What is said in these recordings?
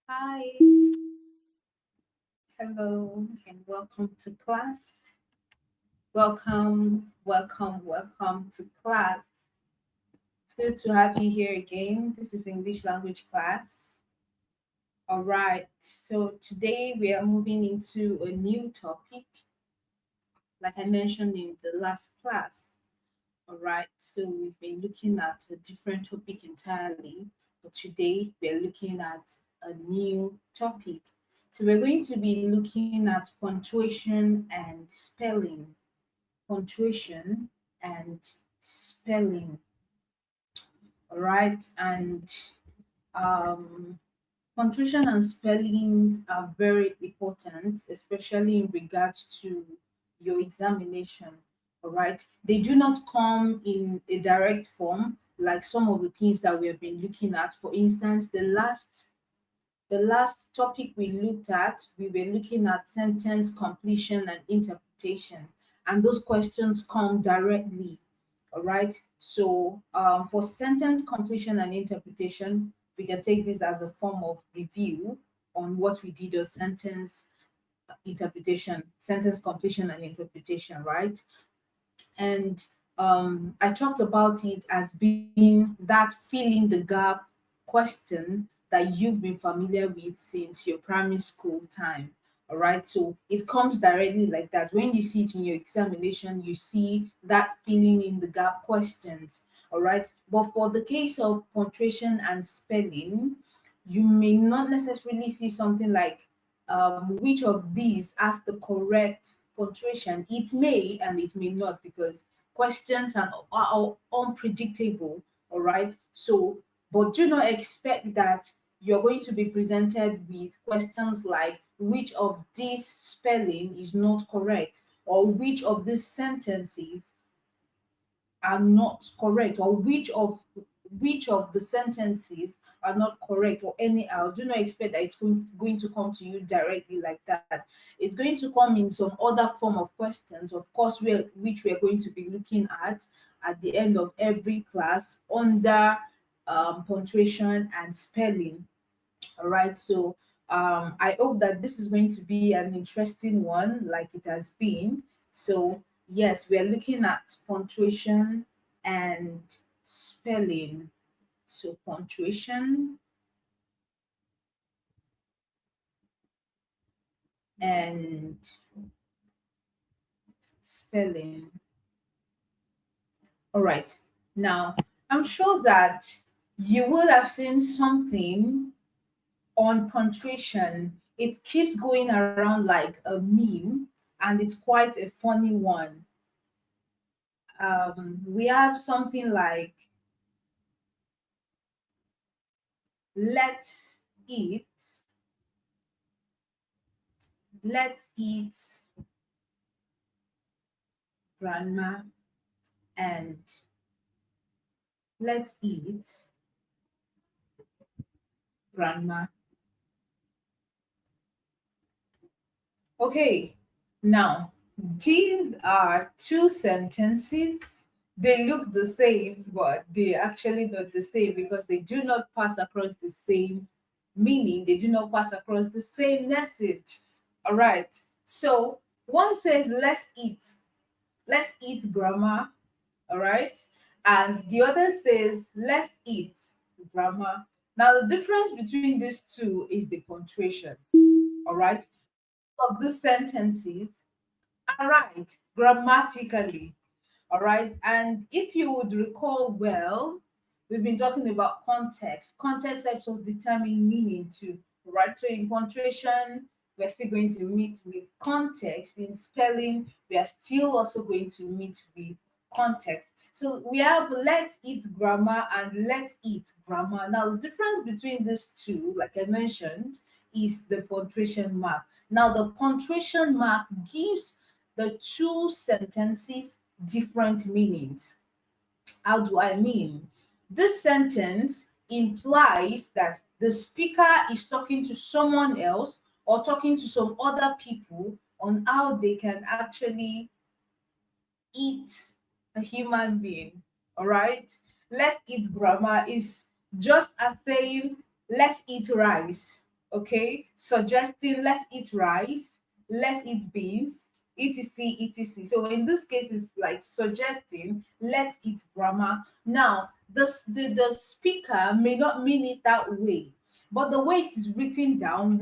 Hi, hello, and welcome to class. Welcome to class. It's good to have you here again. This is English language class. All right, so today we are moving into a new topic, like I mentioned in the last class. All right, so we've been looking at a different topic entirely, but today we're looking at a new topic. So we're going to be looking at punctuation and spelling. Punctuation and spelling. All right, and um, punctuation and spelling are very important, especially in regards to your examination. All right. They do not come in a direct form like some of the things that we have been looking at. For instance, the last topic we looked at, we were looking at sentence completion and interpretation. And those questions come directly. All right. So for sentence completion and interpretation, we can take this as a form of review on what we did on sentence completion and interpretation, right? And I talked about it as being that filling the gap question that you've been familiar with since your primary school time. All right, so it comes directly like that. When you see it in your examination, you see that filling in the gap questions. All right, but for the case of punctuation and spelling, you may not necessarily see something like which of these has the correct punctuation. It may and it may not because questions are unpredictable. All right. So, but do not expect that you're going to be presented with questions like which of this spelling is not correct or which of these sentences are not correct or which of the sentences are not correct or anyhow. Do not expect that it's going to come to you directly like that. It's going to come in some other form of questions, of course, which we're going to be looking at the end of every class under punctuation and spelling. All right, so I hope that this is going to be an interesting one, like it has been. So, yes, we are looking at punctuation and spelling. So, punctuation and spelling. All right, now I'm sure that you will have seen something on punctuation. It keeps going around like a meme, and it's quite a funny one. We have something like let's eat, let's eat grandma, and let's eat grandma. Okay, now these are two sentences. They look the same, but they're actually not the same because they do not pass across the same meaning, they do not pass across the same message. All right, so one says, let's eat grandma. All right, and the other says, let's eat grandma. Now the difference between these two is the punctuation. All right, of the sentences are right grammatically. All right, and if you would recall well, we've been talking about context. Context helps us determine meaning too. Right, so in punctuation we're still going to meet with context. In spelling we are still also going to meet with context. So we have let's eat grammar and let's eat grammar. Now the difference between these two, like I mentioned, is the punctuation mark. Now the punctuation mark gives the two sentences different meanings. How do I mean? This sentence implies that the speaker is talking to someone else or talking to some other people on how they can actually eat a human being. All right. Let's eat grammar is just as saying let's eat rice. okay, suggesting let's eat rice, let's eat beans, etc, etc. So in this case, it's like suggesting let's eat grandma. Now, the speaker may not mean it that way, but the way it is written down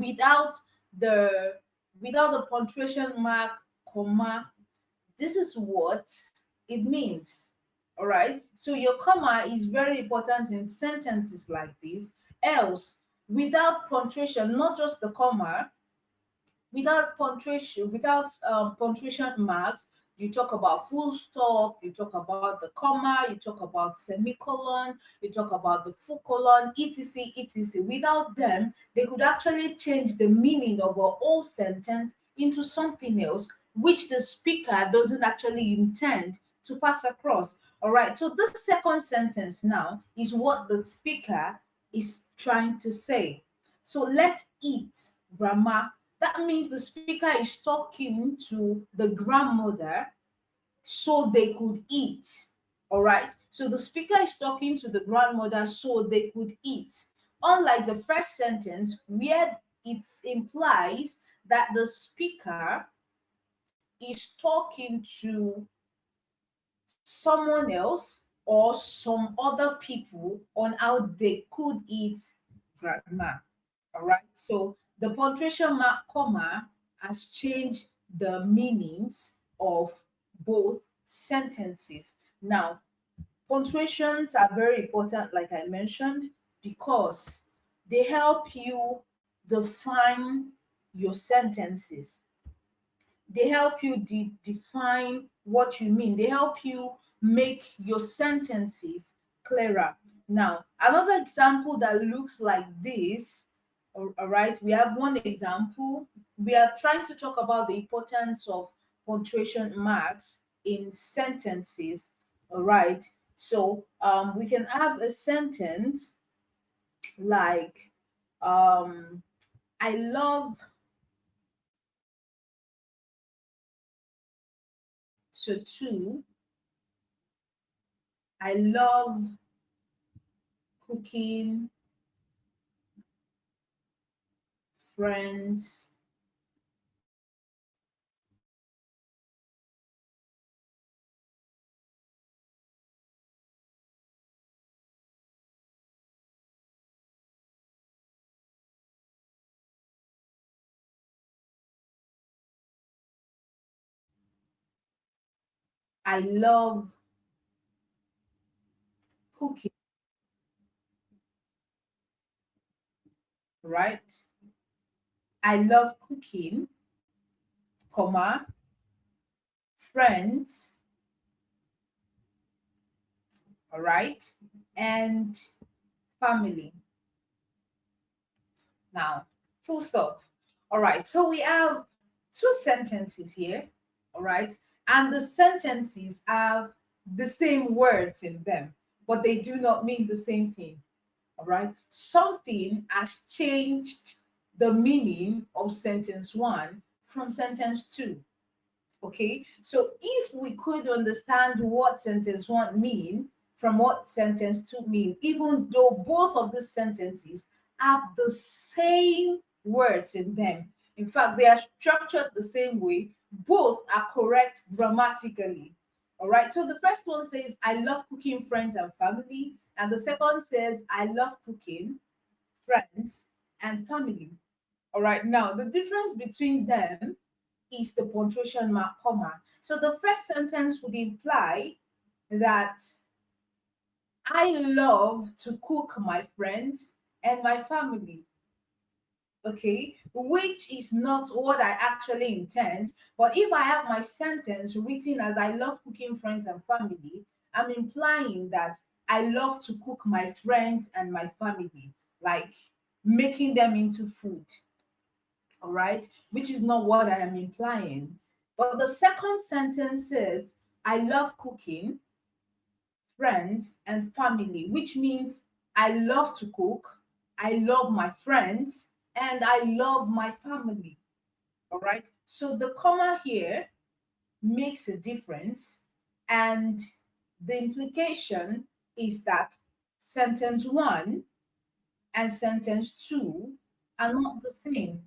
the without the punctuation mark, comma, this is what it means. All right. So your comma is very important in sentences like this. Else, without punctuation, not just the comma, without punctuation marks, you talk about full stop, you talk about the comma, you talk about semicolon, you talk about the full colon, etc, etc. Without them, they could actually change the meaning of a whole sentence into something else which the speaker doesn't actually intend to pass across. All right, so this second sentence now is what the speaker is trying to say. So let's eat, grandma. That means the speaker is talking to the grandmother so they could eat. All right. So the speaker is talking to the grandmother so they could eat. Unlike the first sentence, where it implies that the speaker is talking to someone else or some other people on how they could eat grandma. All right. So the punctuation mark comma has changed the meanings of both sentences. Now, punctuations are very important, like I mentioned, because they help you define your sentences. They help you define what you mean. They help you make your sentences clearer. Now, another example that looks like this, all right, we have one example. We are trying to talk about the importance of punctuation marks in sentences, all right. So we can have a sentence like, um, I love, so two, I love cooking, friends, I love cooking, right? I love cooking, comma, friends, all right, and family. Now, full stop. All right, so we have two sentences here, all right, and the sentences have the same words in them, but they do not mean the same thing. All right, something has changed the meaning of sentence one from sentence two. Okay, so if we could understand what sentence one mean from what sentence two mean, even though both of these sentences have the same words in them, in fact they are structured the same way, both are correct grammatically. All right, so the first one says I love cooking, friends and family, and the second says I love cooking, friends and family. All right, now the difference between them is the punctuation mark comma. So the first sentence would imply that I love to cook my friends and my family. Okay, which is not what I actually intend. But if I have my sentence written as I love cooking friends and family, I'm implying that I love to cook my friends and my family, like making them into food. All right, which is not what I am implying. But the second sentence says, I love cooking, friends, and family, which means I love to cook, I love my friends, and I love my family. All right, so the comma here makes a difference, and the implication is that sentence one and sentence two are not the same.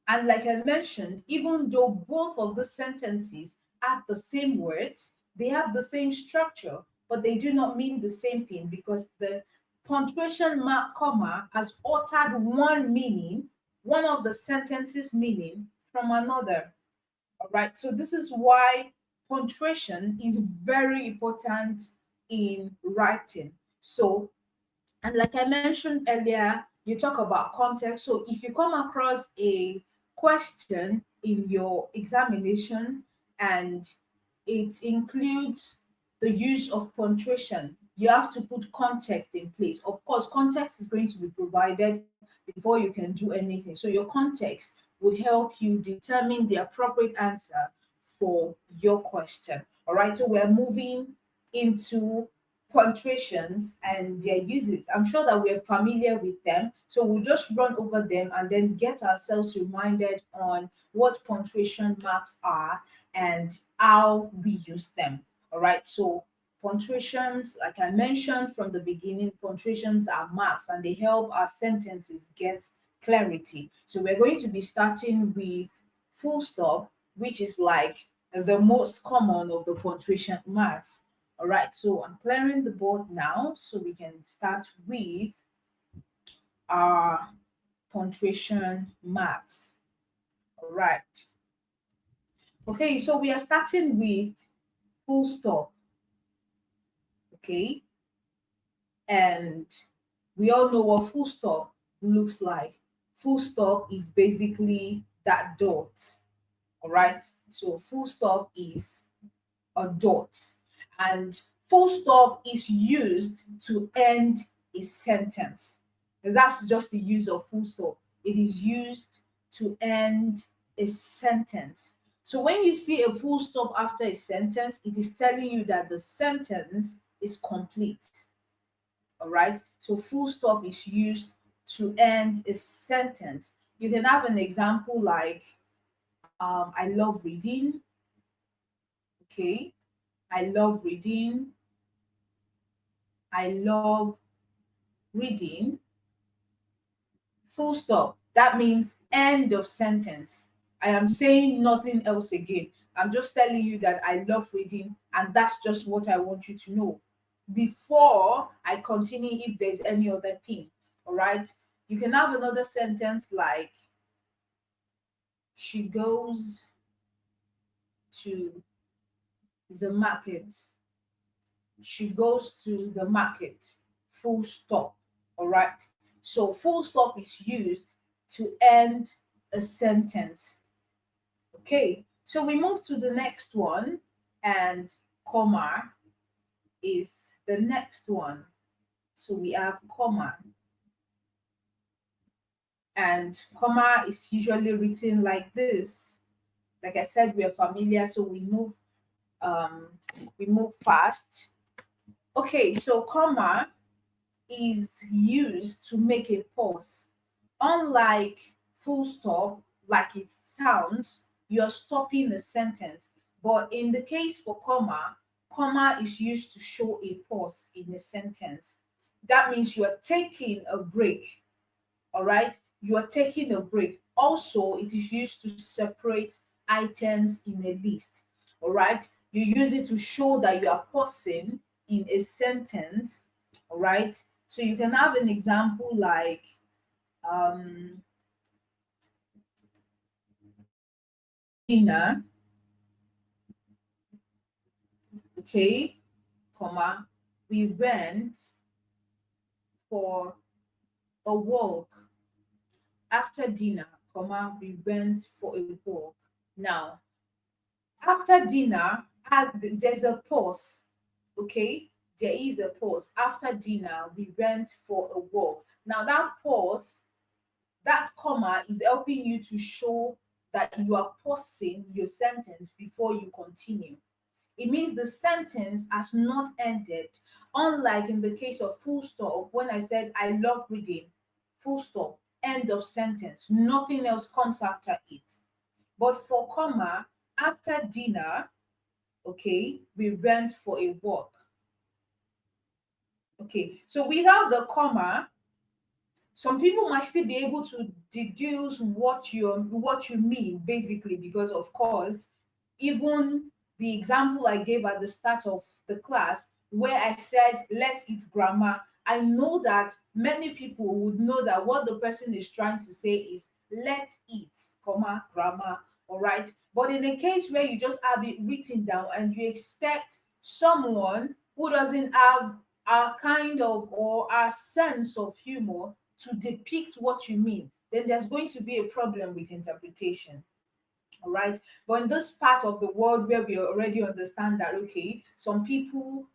And like I mentioned, even though both of the sentences have the same words, they have the same structure, but they do not mean the same thing because the punctuation mark comma has altered one meaning, one of the sentences meaning from another. All right. So this is why punctuation is very important in writing. So, and like I mentioned earlier, you talk about context. So if you come across a question in your examination and it includes the use of punctuation, you have to put context in place. Of course, context is going to be provided before you can do anything. So your context would help you determine the appropriate answer for your question. All right, so we're moving into punctuations and their uses. I'm sure that we're familiar with them. So we'll just run over them and then get ourselves reminded on what punctuation marks are and how we use them. All right. So punctuations, like I mentioned from the beginning, punctuations are marks and they help our sentences get clarity. So we're going to be starting with full stop, which is like the most common of the punctuation marks. All right, so I'm clearing the board now so we can start with our punctuation marks. All right. Okay, so we are starting with full stop. Okay, and we all know what full stop looks like. Full stop is basically that dot. All right, so full stop is a dot. And full stop is used to end a sentence. That's just the use of full stop. It is used to end a sentence. So when you see a full stop after a sentence, it is telling you that the sentence is complete. All right. So full stop is used to end a sentence. You can have an example like, I love reading. Okay. I love reading. I love reading, full stop. That means end of sentence. I am saying nothing else again. I'm just telling you that I love reading, and that's just what I want you to know before I continue if there's any other thing. All right. You can have another sentence like, she goes to the market. She goes to the market, full stop. All right. So full stop is used to end a sentence. Okay. So we move to the next one, and comma is the next one. So we have comma, and comma is usually written like this. Like I said, we are familiar, so um we move fast. Okay, so comma is used to make a pause. Unlike full stop, like it sounds, you're stopping a sentence. But in the case for comma is used to show a pause in a sentence. That means you are taking a break. All right, you are taking a break. Also, it is used to separate items in a list. All right, you use it to show that you are pausing in a sentence. All right, so you can have an example like, um after dinner, okay, comma, we went for a walk. After dinner, comma, we went for a walk. Now, after dinner, there's a pause. Okay, there is a pause. After dinner, we went for a walk. Now, that pause, that comma is helping you to show that you are pausing your sentence before you continue. It means the sentence has not ended, unlike in the case of full stop, when I said, I love reading, full stop, end of sentence. Nothing else comes after it. But for comma, after dinner, okay, we went for a walk. Okay, so without the comma, Some people might still be able to deduce what you mean, basically, because of course, even the example I gave at the start of the class where I said let it grammar, I know that many people would know that what the person is trying to say is let it comma grammar. All right, but in a case where you just have it written down and you expect someone who doesn't have a kind of or a sense of humor to depict what you mean, then there's going to be a problem with interpretation. All right, but in this part of the world where we already understand that, okay, some people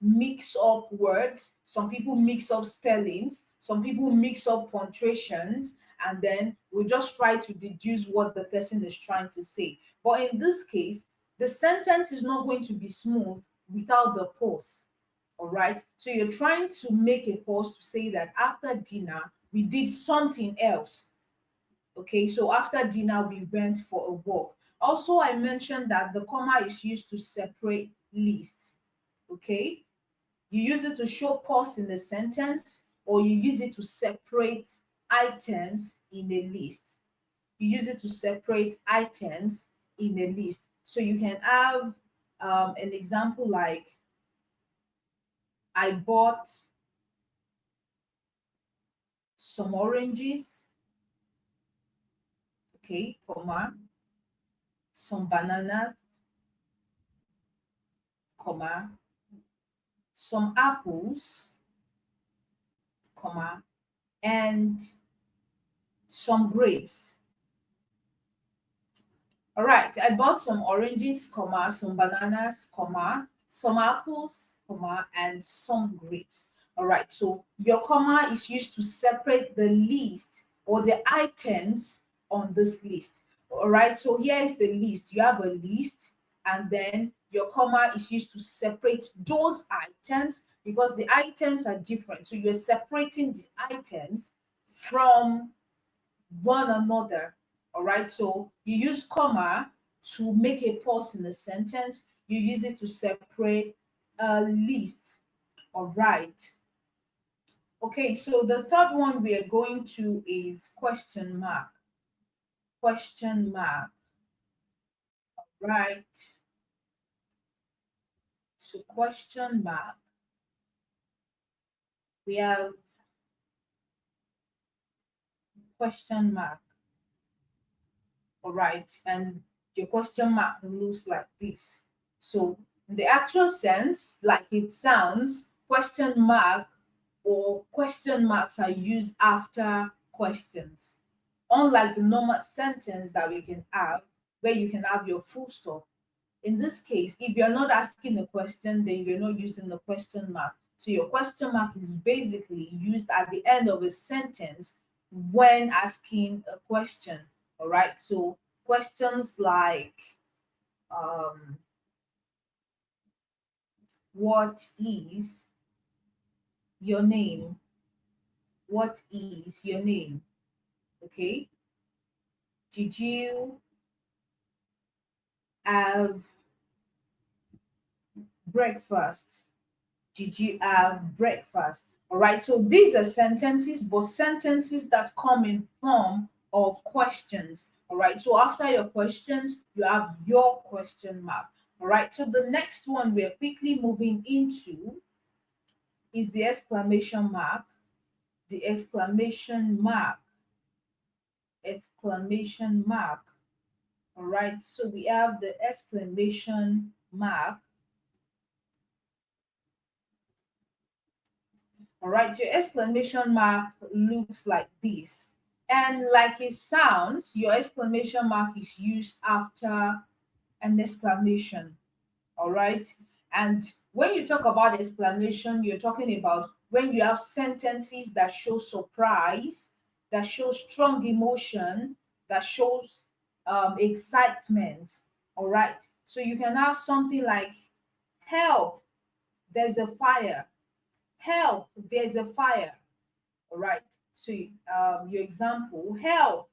mix up words, some people mix up spellings, some people mix up punctuations, and then we just try to deduce what the person is trying to say. But in this case, the sentence is not going to be smooth without the pause. All right, so you're trying to make a pause to say that after dinner we did something else. Okay, so after dinner, we went for a walk. Also, I mentioned that the comma is used to separate lists. Okay, you use it to show pause in a sentence, or you use it to separate items in a list. You use it to separate items in a list. So you can have an example like I bought some oranges, okay, comma, some bananas, comma, some apples, comma, and some grapes. All right, I bought some oranges, comma, some bananas, comma, some apples, comma, and some grapes. All right, so your comma is used to separate the list or the items on this list. All right, so here is the list. You have a list, and then your comma is used to separate those items because the items are different. So you're separating the items from one another. All right, so you use comma to make a pause in the sentence, you use it to separate a list. All right, okay, so the third one we are going to is question mark. Question mark. Right, so question mark, we have question mark. All right, and your question mark looks like this. So in the actual sense, like it sounds, question mark or question marks are used after questions, unlike the normal sentence that we can have where you can have your full stop. In this case, if you're not asking a question, then you're not using the question mark. So your question mark is basically used at the end of a sentence when asking a question. All right. So questions like, um, what is your name? What is your name? Okay. Did you have breakfast? Did you have breakfast? All right, so these are sentences, but sentences that come in form of questions. All right, so after your questions, you have your question mark. All right, so the next one we're quickly moving into is the exclamation mark. The exclamation mark. Exclamation mark. All right, so we have the exclamation mark. All right, your exclamation mark looks like this. And like it sounds, your exclamation mark is used after an exclamation. All right. And when you talk about exclamation, you're talking about when you have sentences that show surprise, that show strong emotion, that shows excitement. All right. So you can have something like, help, there's a fire. Help, there's a fire. All right. So your example, help.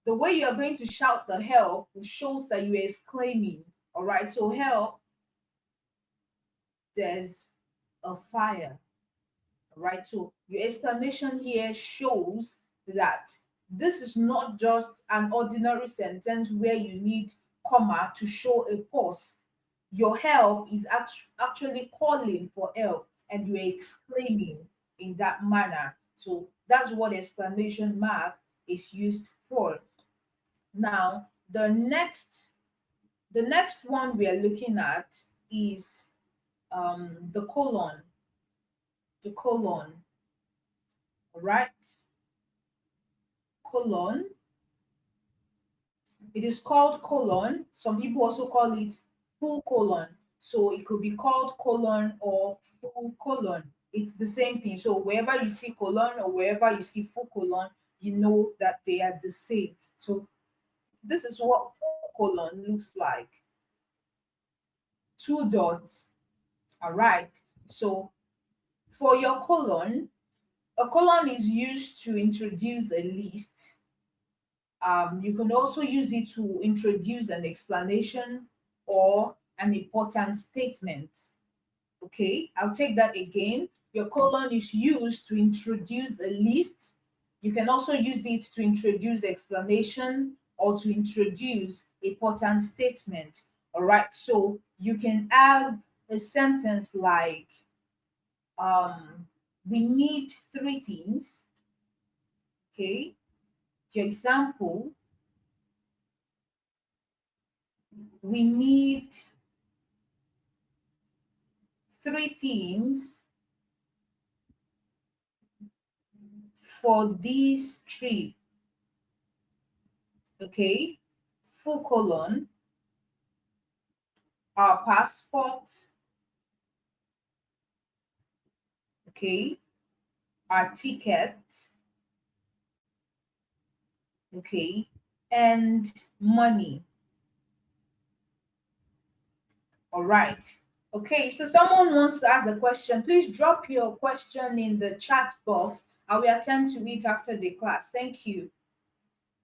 The way you're going to shout the help shows that you're exclaiming. All right. So help, there's a fire. All right, so your explanation here shows that this is not just an ordinary sentence where you need comma to show a pause. Your help is actually calling for help, and you're exclaiming in that manner. So that's what exclamation mark is used for. Now, the next one we are looking at is the colon. The colon, all right? Colon. It is called colon. Some people also call it full colon. So it could be called colon or full colon. It's the same thing. So wherever you see colon or wherever you see full colon, you know that they are the same. So this is what full colon looks like. Two dots. All right. So for your colon, a colon is used to introduce a list. You can also use it to introduce an explanation or an important statement. Okay, I'll take that again. Your colon is used to introduce a list. You can also use it to introduce explanation or to introduce important statement. All right, so you can have a sentence like, we need three things. Okay, your example, we need three things for this trip. Okay, full colon, our passport, okay, our ticket, okay, and money. All right. Okay, so someone wants to ask a question. Please drop your question in the chat box. I will attend to it after the class. Thank you.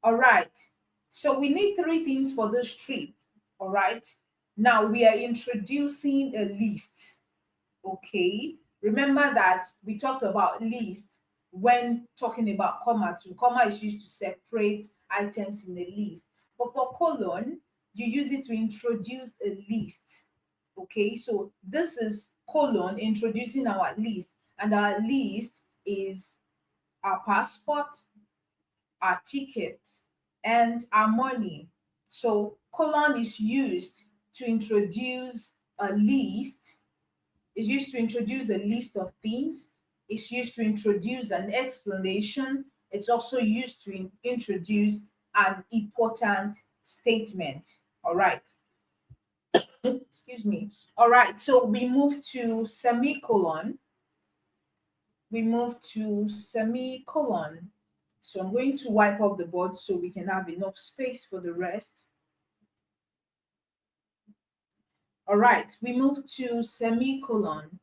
All right. So we need three things for this trip. All right. Now we are introducing a list. Okay. Remember that we talked about list when talking about comma too. Comma is used to separate items in a list. But for colon, you use it to introduce a list. Okay. So this is colon introducing our list. And our list is our passport, our ticket, and our money. So colon is used to introduce a list. It's used to introduce a list of things. It's used to introduce an explanation. It's also used to introduce an important statement. All right. Excuse me. All right. So we move to semicolon. We move to semicolon. So I'm going to wipe up the board so we can have enough space for the rest. All right, we move to semicolon.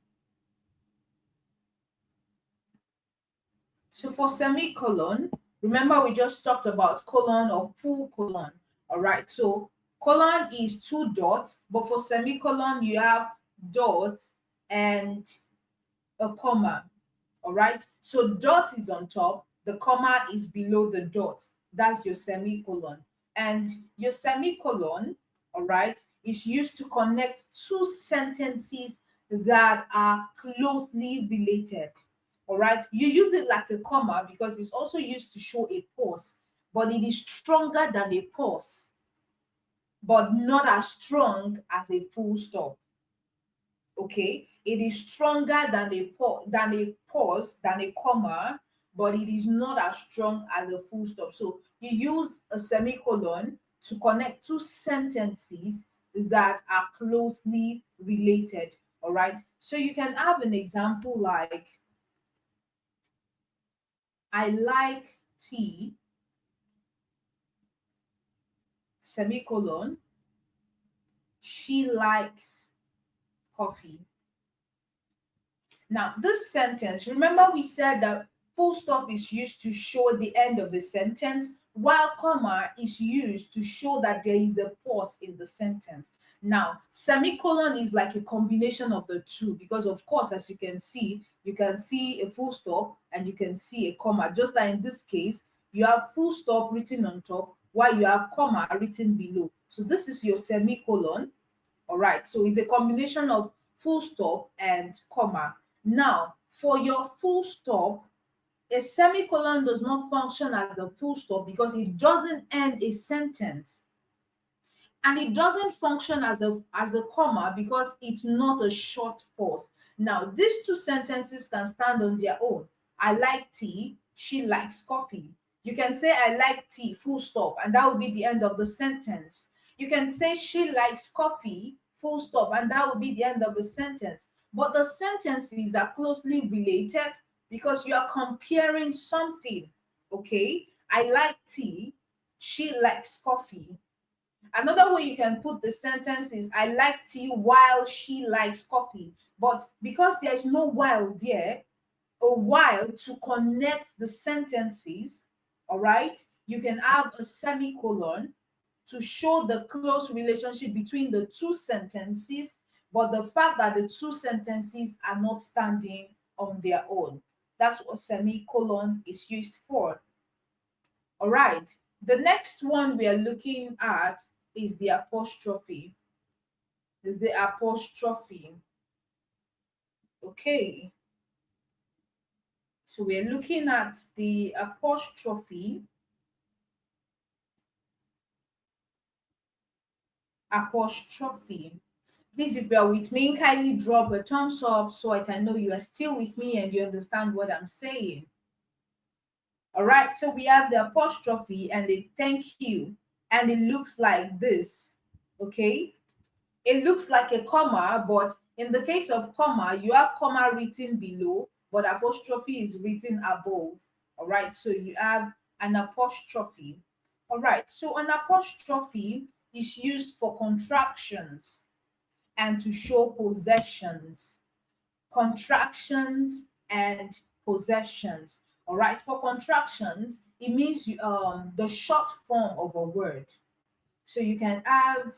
So for semicolon, remember we just talked about colon or full colon. All right, so colon is two dots, but for semicolon, you have dots and a comma. All right, so dot is on top, the comma is below the dot. That's your semicolon. And your semicolon, all right, is used to connect two sentences that are closely related. All right, you use it like a comma because it's also used to show a pause, but it is stronger than a pause, but not as strong as a full stop. Okay, it is stronger than a pause, than a comma, but it is not as strong as a full stop. So you use a semicolon to connect two sentences that are closely related. All right, so you can have an example like, I like tea, semicolon, she likes coffee. Now, this sentence, remember we said that full stop is used to show the end of a sentence, while comma is used to show that there is a pause in the sentence. Now, semicolon is like a combination of the two because, of course, as you can see a full stop and you can see a comma. Just like in this case, you have full stop written on top while you have comma written below. So this is your semicolon. All right. So it's a combination of full stop and comma. Now, for your full stop, a semicolon does not function as a full stop because it doesn't end a sentence, and it doesn't function as a comma because it's not a short pause. Now, these two sentences can stand on their own. I like tea, she likes coffee. You can say I like tea, full stop, and that will be the end of the sentence. You can say she likes coffee, full stop, and that will be the end of the sentence. But the sentences are closely related because you are comparing something. Okay, I like tea, she likes coffee. Another way you can put the sentence is I like tea while she likes coffee. But because there is no while there, a while to connect the sentences, all right, you can have a semicolon to show the close relationship between the two sentences, but the fact that the two sentences are not standing on their own. That's what semicolon is used for. All right. The next one we are looking at is the apostrophe. Is the apostrophe. Okay. So we're looking at the apostrophe. Apostrophe. Please, if you are with me, kindly drop a thumbs up so I can know you are still with me and you understand what I'm saying. All right. So we have the apostrophe and the thank you, and it looks like this. Okay. It looks like a comma, but in the case of comma, you have comma written below, but apostrophe is written above. All right, so you have an apostrophe. All right, so an apostrophe is used for contractions and to show possessions. Contractions and possessions. All right, for contractions, it means the short form of a word. So you can have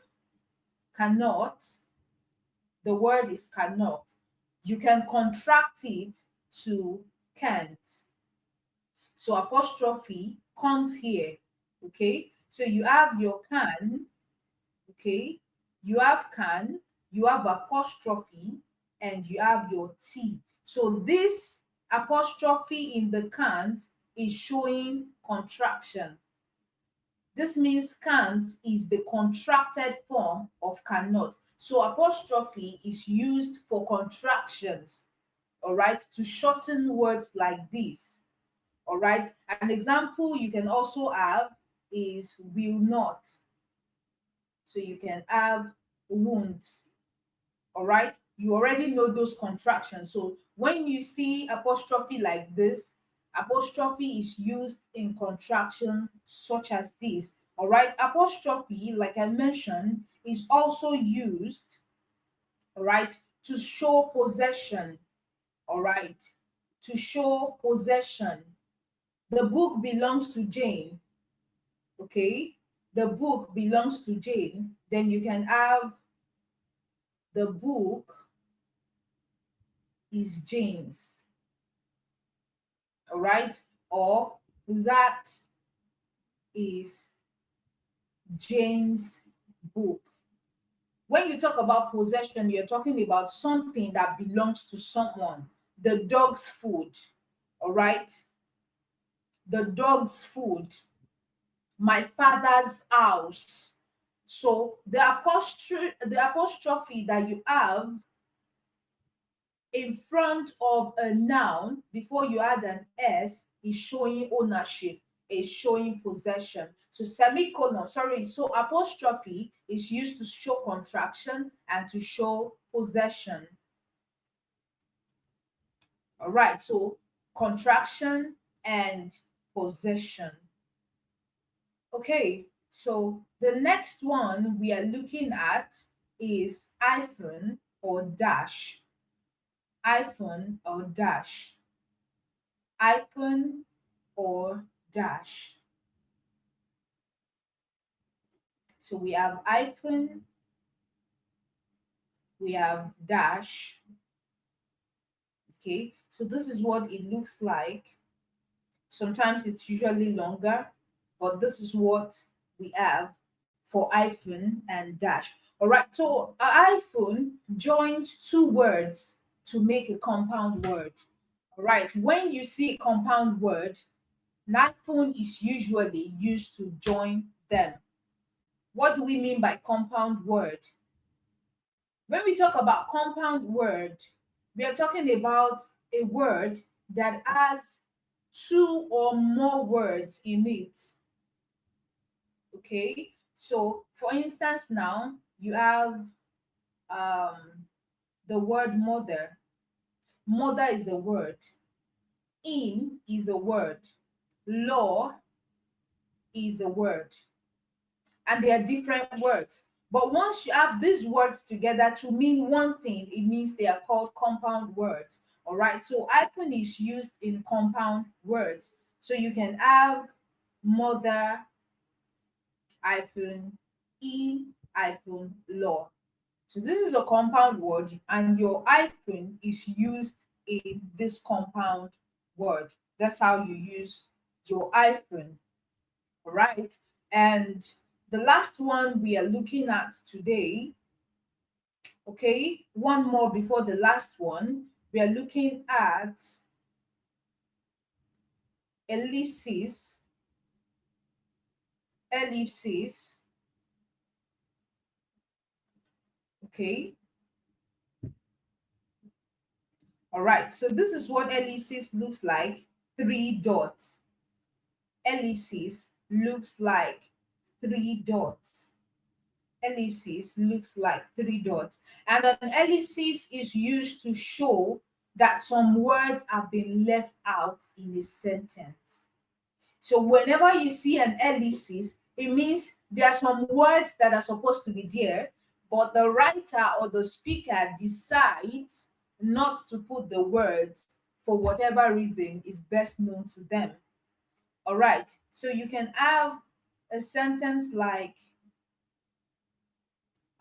cannot. The word is cannot. You can contract it to can't. So apostrophe comes here. Okay. So you have your can. Okay. You have can, you have apostrophe, and you have your T. So this apostrophe in the can't is showing contraction. This means can't is the contracted form of cannot. So apostrophe is used for contractions, all right, to shorten words like this, all right. An example you can also have is will not. So you can have won't, all right. You already know those contractions. So when you see apostrophe like this, apostrophe is used in contraction such as this, all right. Apostrophe, like I mentioned, is also used, all right, to show possession, all right, to show possession. The book belongs to Jane. Okay, the book belongs to Jane. Then you can have the book is Jane's, all right, or that is Jane's book. When you talk about possession, you're talking about something that belongs to someone. The dog's food, all right, the dog's food, my father's house. So the apostrophe that you have in front of a noun before you add an s is showing ownership, is showing possession. So semicolon, sorry, so apostrophe is used to show contraction and to show possession. All right, so contraction and possession. Okay, so the next one we are looking at is hyphen or dash. Hyphen or dash. Hyphen or dash. So we have hyphen we have dash. Okay, so this is what it looks like. Sometimes it's usually longer, but this is what we have for hyphen and dash. All right, so a hyphen joins two words to make a compound word. All right, when you see a compound word, an hyphen is usually used to join them. What do we mean by compound word? When we talk about compound word, we are talking about a word that has two or more words in it. Okay, so for instance, now you have the word mother. Mother is a word. In is a word. Law is a word. And they are different words. But once you have these words together to mean one thing, it means they are called compound words. All right. So hyphen is used in compound words. So you can have mother hyphen in hyphen law. So this is a compound word, and your hyphen is used in this compound word. That's how you use your hyphen. All right. And the last one we are looking at today, okay, one more before the last one, we are looking at ellipsis, ellipsis, okay. All right, so this is what ellipsis looks like, three dots. Ellipsis looks like three dots. Ellipsis looks like three dots. And an ellipsis is used to show that some words have been left out in a sentence. So whenever you see an ellipsis, it means there are some words that are supposed to be there, but the writer or the speaker decides not to put the words for whatever reason is best known to them. All right. So you can have a sentence like,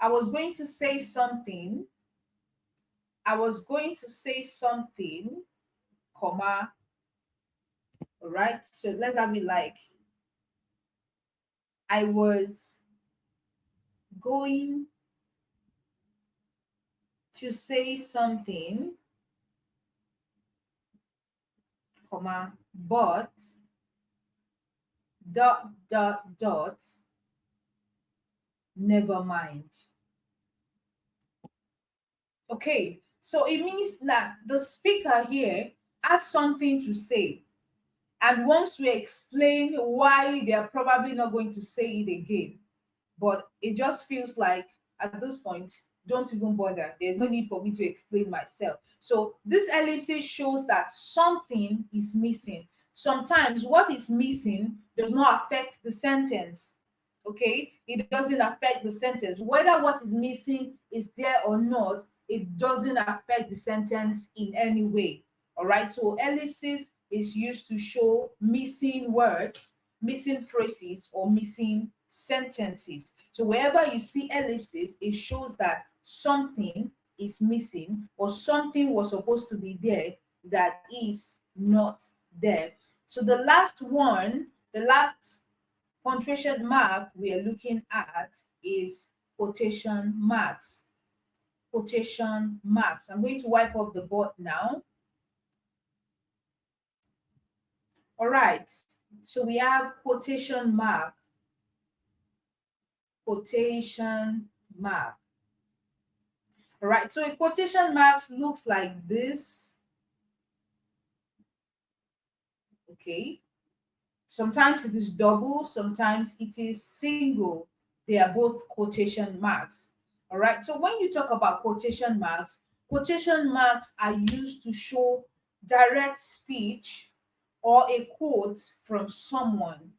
I was going to say something. I was going to say something, comma. All right. So let's have it like, I was going to say something, comma, but dot dot dot, never mind. Okay. So it means that the speaker here has something to say and wants to explain why they are probably not going to say it again. But it just feels like at this point, don't even bother. There's no need for me to explain myself. So this ellipsis shows that something is missing. Sometimes what is missing does not affect the sentence. Okay, it doesn't affect the sentence. Whether what is missing is there or not, it doesn't affect the sentence in any way. All right, so ellipsis is used to show missing words, missing phrases, or missing sentences. So wherever you see ellipsis, it shows that something is missing or something was supposed to be there that is not there. So the last one, the last punctuation mark we are looking at is quotation marks. Quotation marks. I'm going to wipe off the board now. All right. So we have quotation mark, quotation mark. All right. So a quotation marks looks like this. Okay. Sometimes it is double, sometimes it is single. They are both quotation marks. All right. So when you talk about quotation marks are used to show direct speech or a quote from someone.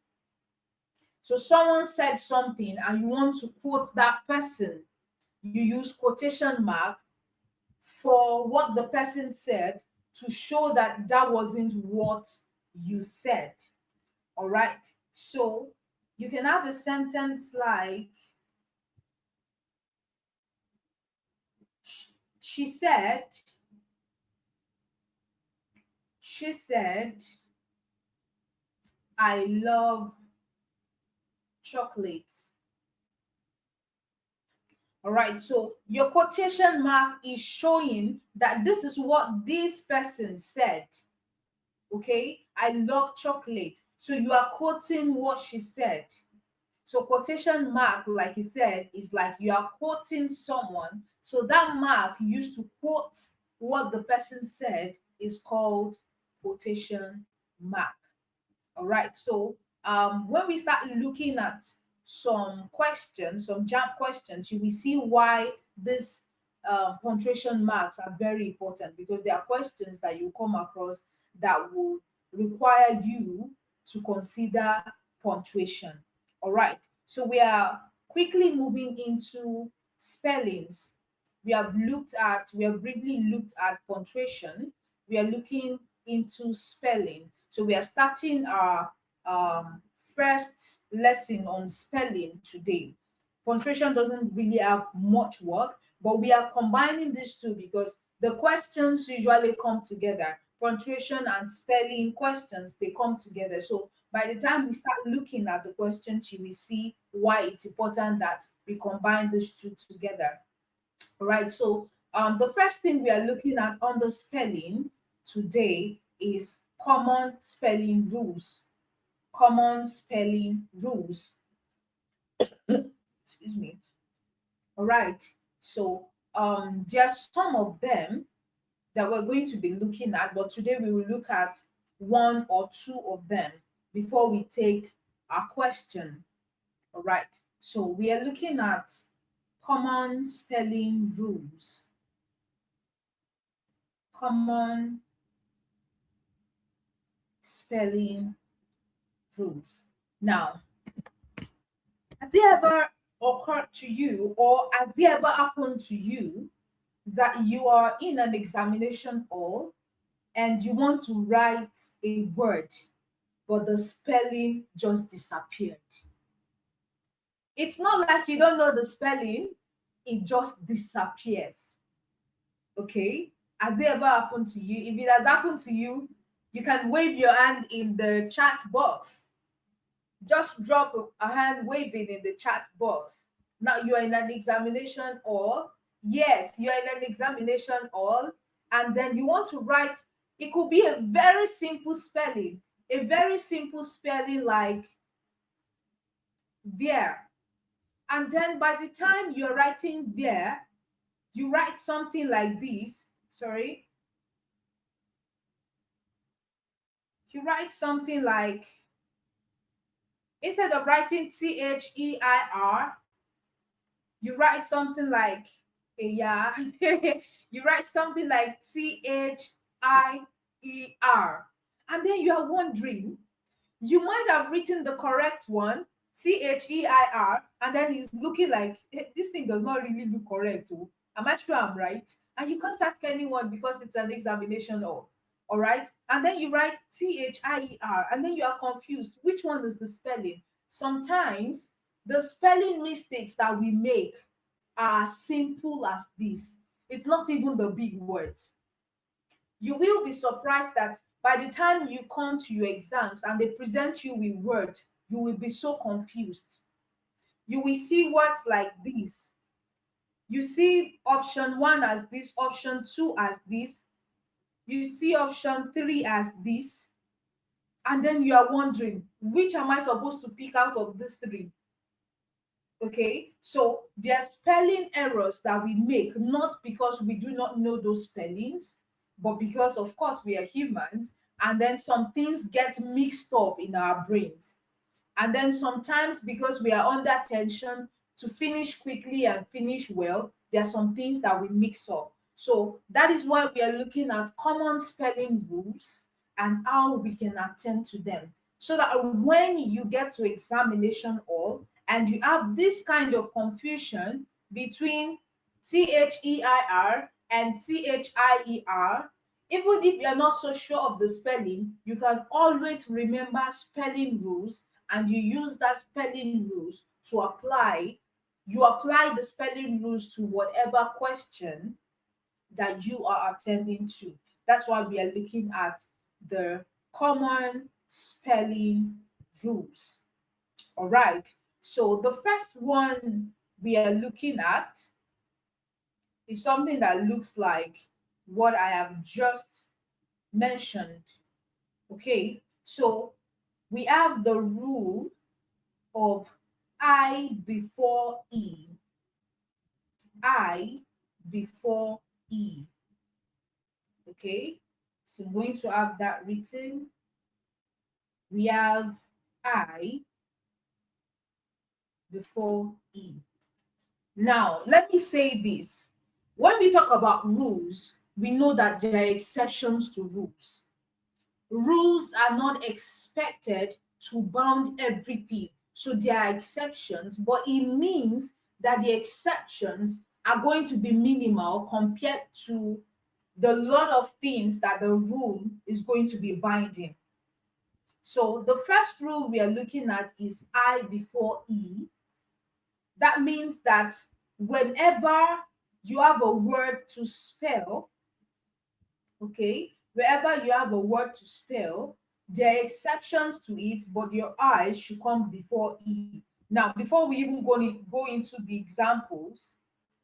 So someone said something and you want to quote that person, you use quotation mark for what the person said to show that that wasn't what you said. All right. So you can have a sentence like, she said, she said, I love chocolates. All right, so your quotation mark is showing that this is what this person said. Okay, I love chocolate. So you are quoting what she said. So quotation mark, like you said, is like you are quoting someone. So that mark used to quote what the person said is called quotation mark. All right. So when we start looking at some questions, some jump questions, you will see why this punctuation marks are very important, because there are questions that you come across that will require you to consider punctuation. All right. So we are quickly moving into spellings. We have briefly looked at punctuation. We are looking into spelling. So we are starting our um, first lesson on spelling today. Punctuation doesn't really have much work, but we are combining these two because the questions usually come together. Punctuation and spelling questions, they come together. So by the time we start looking at the questions, you will see why it's important that we combine these two together. All right. So the first thing we are looking at on the spelling today is common spelling rules. Common spelling rules. Excuse me. All right. So there's some of them that we're going to be looking at, but today we will look at one or two of them before we take our question. All right. So we are looking at common spelling rules. Common spelling rules. Now, has it ever occurred to you, or has it ever happened to you, that you are in an examination hall and you want to write a word, but the spelling just disappeared? It's not like you don't know the spelling, it just disappears. Okay? Has it ever happened to you? If it has happened to you, you can wave your hand in the chat box. Just drop a hand waving in the chat box. Now you are in an examination hall. Yes, you're in an examination hall, and then you want to write. It could be a very simple spelling, like there. And then by the time you're writing there, you write something like this. Sorry, you write something like, instead of writing THEIR, you write something like, yeah. You write something like THIER. And then you are wondering, you might have written the correct one, THEIR, and then it's looking like, this thing does not really look correct. Oh, am I sure I'm right? And you can't ask anyone because it's an examination. All right. And then you write THIER, and then you are confused. Which one is the spelling? Sometimes the spelling mistakes that we make are as simple as this. It's not even the big words. You will be surprised that by the time you come to your exams and they present you with words, you will be so confused. You will see words like this. You see option one as this, option two as this, you see option three as this, and then you are wondering, which am I supposed to pick out of these three? Okay, so there are spelling errors that we make, not because we do not know those spellings, but because, of course, we are humans, and then some things get mixed up in our brains. And then sometimes, because we are under tension to finish quickly and finish well, there are some things that we mix up. So that is why we are looking at common spelling rules and how we can attend to them. So that when you get to examination hall and you have this kind of confusion between THEIR and THIER, even if you're not so sure of the spelling, you can always remember spelling rules, and you use that spelling rules to apply. You apply the spelling rules to whatever question that you are attending to. That's why we are looking at the common spelling rules. All right. So the first one we are looking at is something that looks like what I have just mentioned. Okay. So we have the rule of I before E. I before E. Okay. So I'm going to have that written. We have I before E. Now, let me say this. When we talk about rules, we know that there are exceptions to rules. Rules are not expected to bound everything. So there are exceptions, but it means that the exceptions are going to be minimal compared to the lot of things that the rule is going to be binding. So the first rule we are looking at is I before E. That means that whenever you have a word to spell, okay, wherever you have a word to spell, there are exceptions to it, but your I should come before E. Now, before we even go into the examples,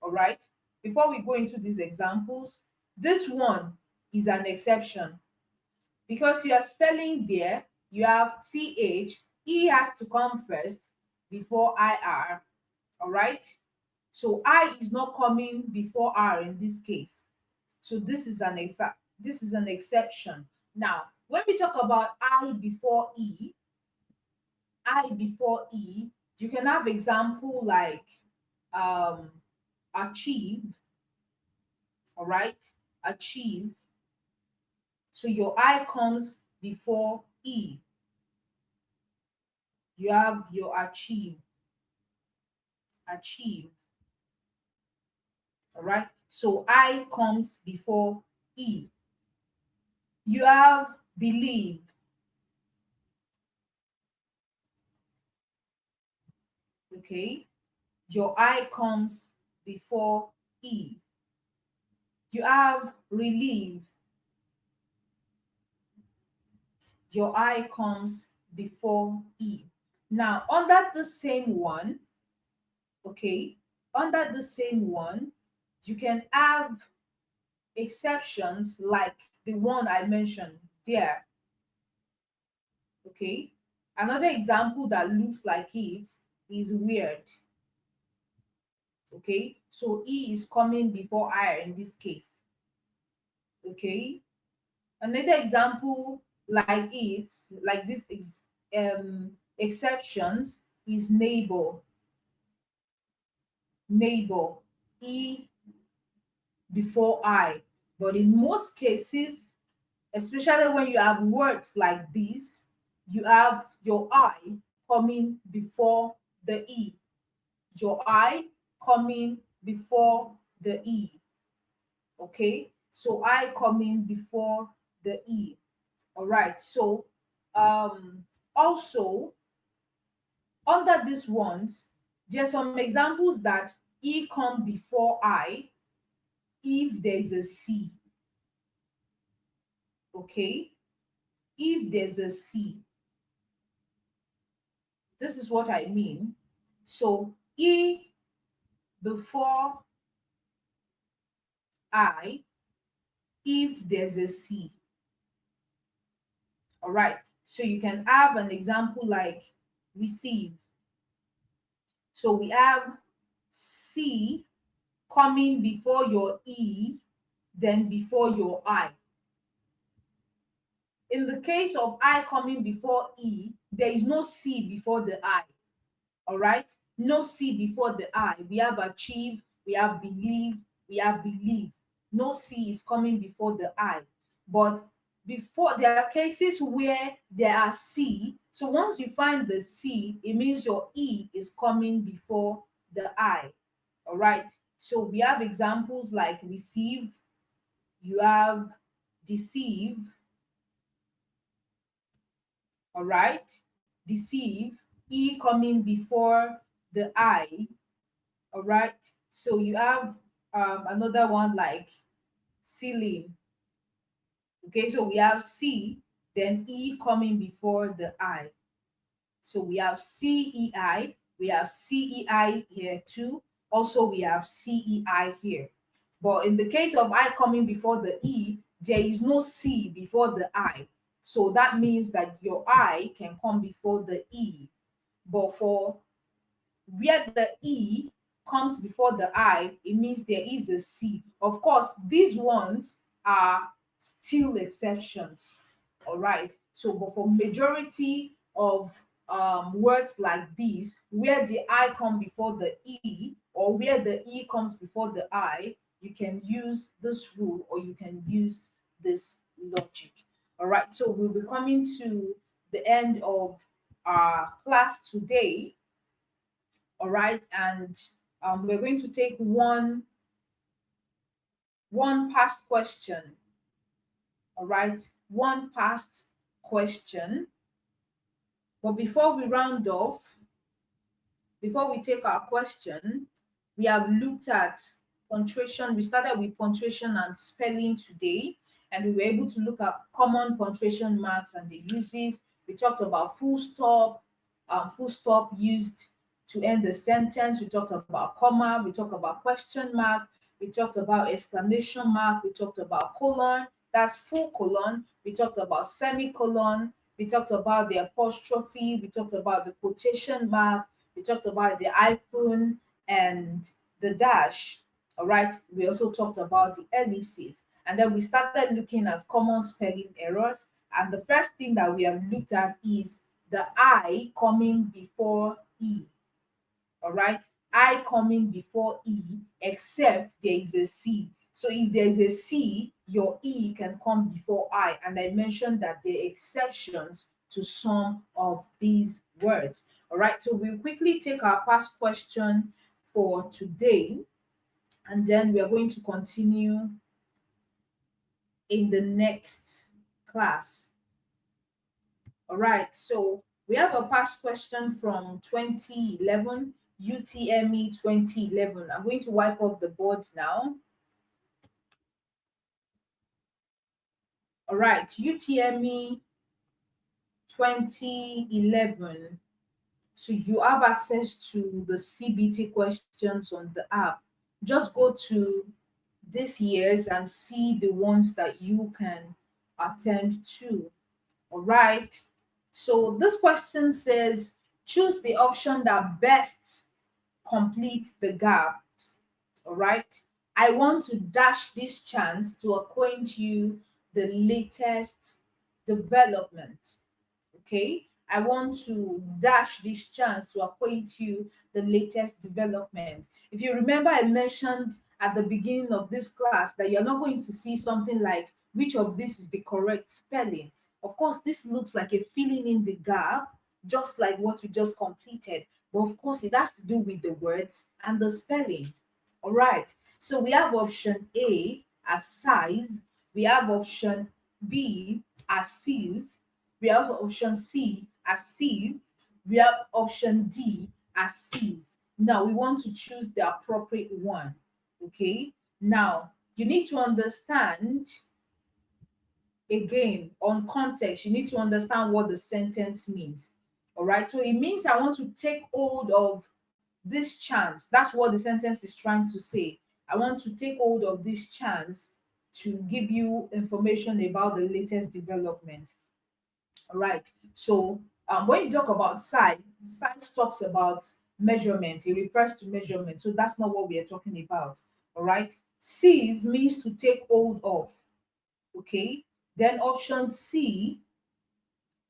all right, before we go into these examples, this one is an exception because you are spelling there, you have TH, E has to come first before IR, all right? So I is not coming before R in this case. So this is an exception. Now, when we talk about I before E, you can have example like um achieve, all right? Achieve. So your I comes before E. You have your achieve, all right? So I comes before E. You have believe, okay? Your I comes before E. You have relieve, your I comes before E. Now, under the same one, okay, under the same one, you can have exceptions like the one I mentioned there, okay? Another example that looks like it is weird, okay? So E is coming before I in this case, okay? Another example like it, like exceptions is neighbor, neighbor, E before I. But in most cases, especially when you have words like this, you have your I coming before the E. Your I coming before the E. Okay? So I coming before the E. All right. So also under these ones, there are some examples that E come before I if there's a C. Okay? If there's a C. This is what I mean. So E before I if there's a C. All right. So you can have an example like receive. So we have C coming before your E, then before your I. In the case of I coming before E, there is no C before the I. All right? No C before the I. We have achieve, we have believe, we have believe. No C is coming before the I. But before there are cases where there are C. So once you find the C, it means your E is coming before the I. All right? So we have examples like receive, you have deceive, all right? Deceive, E coming before the I, all right? So you have another one like ceiling. Okay, so we have C, then E coming before the I. So we have CEI, we have CEI here too. Also, we have CEI here. But in the case of I coming before the E, there is no C before the I. So that means that your I can come before the E. But for where the E comes before the I, it means there is a C. Of course, these ones are still exceptions. All right. So, but for majority of words like these, where the I come before the E or where the E comes before the I, you can use this rule or you can use this logic. All right. So we'll be coming to the end of our class today. All right, and we're going to take one past question. All right, one past question. But before we round off, before we take our question, we have looked at punctuation. We started with punctuation and spelling today, and we were able to look at common punctuation marks and the uses. We talked about full stop used to end the sentence. We talked about comma. We talked about question mark. We talked about exclamation mark. We talked about colon. That's full colon. We talked about semicolon. We talked about the apostrophe. We talked about the quotation mark. We talked about the hyphen and the dash. All right. We also talked about the ellipses. And then we started looking at common spelling errors. And the first thing that we have looked at is the I coming before E. All right. I coming before E, except there is a C. So if there is a C, your E can come before I. And I mentioned that there are exceptions to some of these words. All right. So we'll quickly take our past question for today, and then we are going to continue in the next class. All right, so we have a past question from 2011, UTME 2011. I'm going to wipe off the board now. All right, UTME 2011. So you have access to the CBT questions on the app. Just go to this year's and see the ones that you can attend to. All right. So this question says choose the option that best completes the gaps. All right. I want to dash this chance to acquaint you the latest development. Okay. I want to dash this chance to acquaint you the latest development. If you remember, I mentioned at the beginning of this class that you're not going to see something like which of this is the correct spelling. Of course, this looks like a filling in the gap, just like what we just completed. But of course, it has to do with the words and the spelling. All right. So we have option A as size, we have option B as sees, we have option C as sees, we have option D as sees. Now we want to choose the appropriate one. Okay. Now you need to understand again on context, you need to understand what the sentence means. All right. So it means I want to take hold of this chance. That's what the sentence is trying to say. I want to take hold of this chance to give you information about the latest development. All right. So when you talk about size, size talks about measurement. It refers to measurement. So that's not what we are talking about. All right. Seize means to take hold of. Okay. Then option C,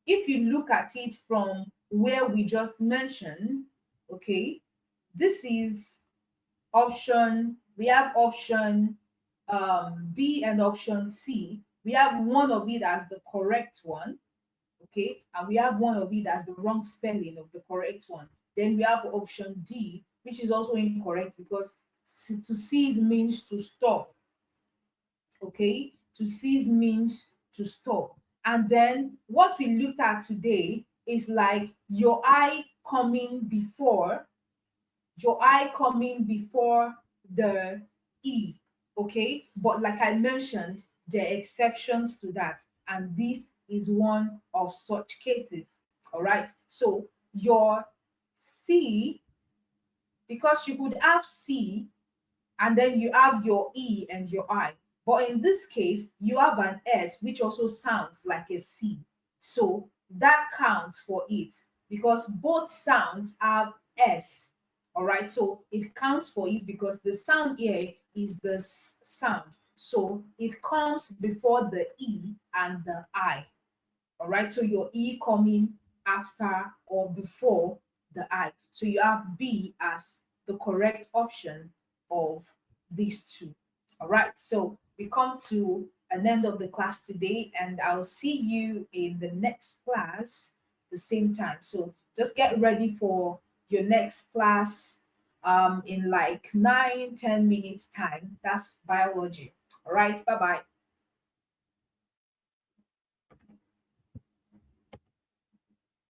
if you look at it from where we just mentioned, okay, this is option, we have option B and option C. We have one of it as the correct one, okay, and we have one of it as the wrong spelling of the correct one. Then we have option D, which is also incorrect because to cease means to stop, okay, to cease means to stop. And then what we looked at today is like your I coming before the E. Okay, but like I mentioned, there are exceptions to that, and this is one of such cases. All right, so your C, because you could have C and then you have your E and your I. But in this case, you have an S, which also sounds like a C. So that counts for it because both sounds have S. All right, so it counts for it because the sound here is the sound. So it comes before the E and the I. All right, so your E coming after or before the I. So you have B as the correct option of these two. All right, so we come to an end of the class today, and I'll see you in the next class the same time. So just get ready for your next class in like 9, 10 minutes time. That's biology. All right, bye bye.